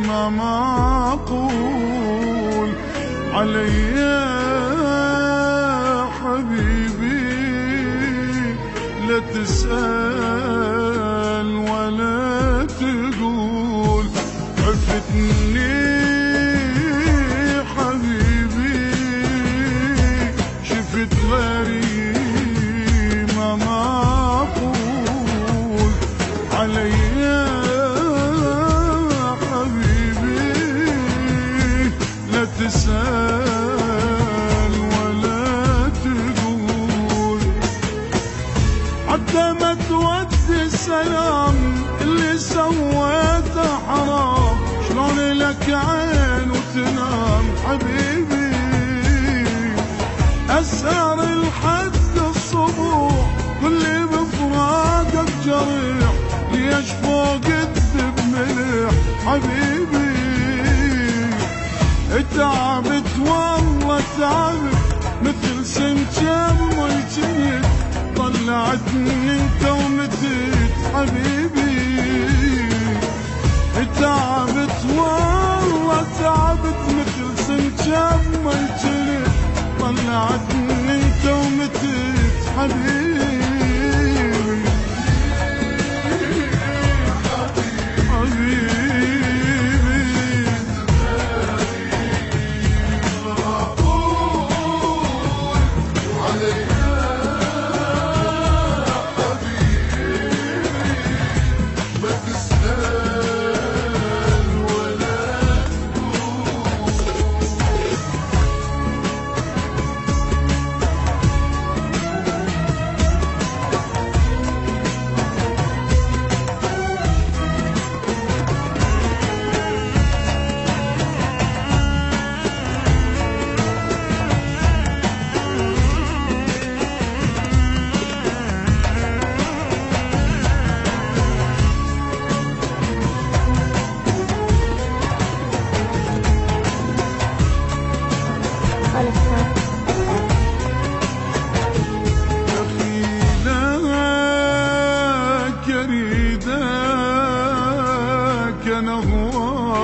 ما معقول علي يا حبيبي، لا تسأل ولا تقول عفتني حبيبي، شفت غيري ما معقول علي يا حبيبي، لا تسأل ولا تقول حتى ما تودي السلام اللي سويته حرام، شلون لك عين وتنام حبيبي، أسهر لحد الصبح كل بفراقك جريح، ليش فوق الذب ملح حبيبي، تعبت والله تعبت مثل سنجاب ميتين، طلعتني انت ومتيت حبيبي، تعبت والله تعبت مثل سنجاب ميتين، طلعتني انت ومتيت حبيبي. أنا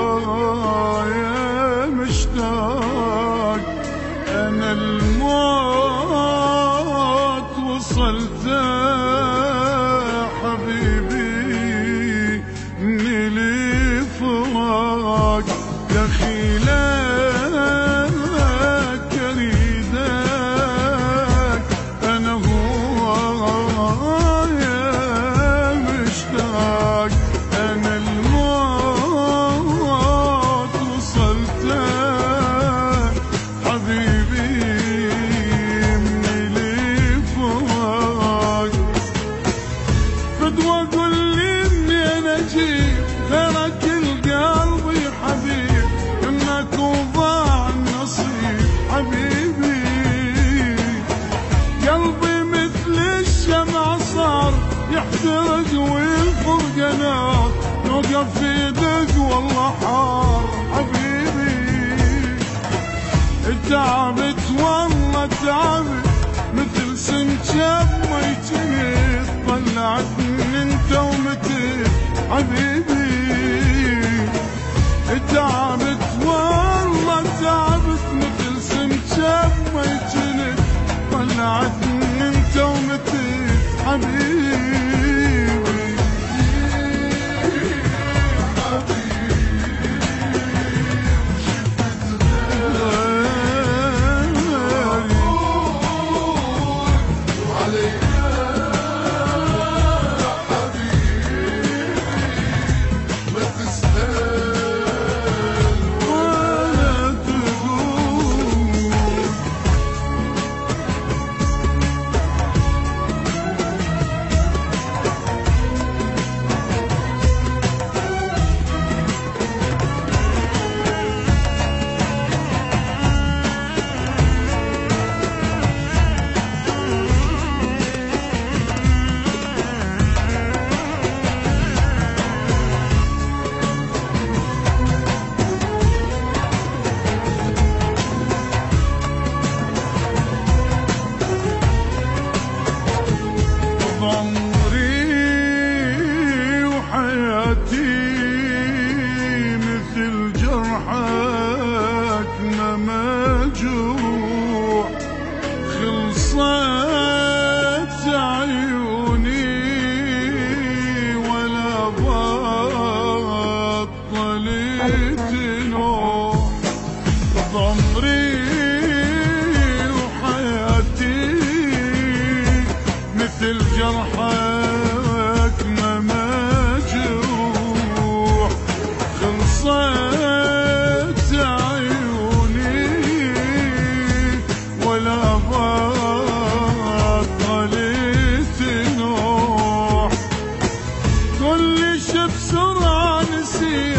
هوايا مشتاق، أنا الموت وصلت حبيبي من الفراق، يا أخي لك أريدك، أنا هوايا مشتاق، أنا غيرك القلب حبيب، انك وضاع النصيب حبيبي، قلبي مثل الشمع صار يحترق والفرقة نار، نوقف في يدك والله حار حبيبي، تعبت والله تعبت مثل سنجاب ميتين، طلعتني انت ومتيت حبيبي، تعبت والله تعبت مثل سنجاب ميتين، طلعتني انت ومتيت حبيبي. نسيت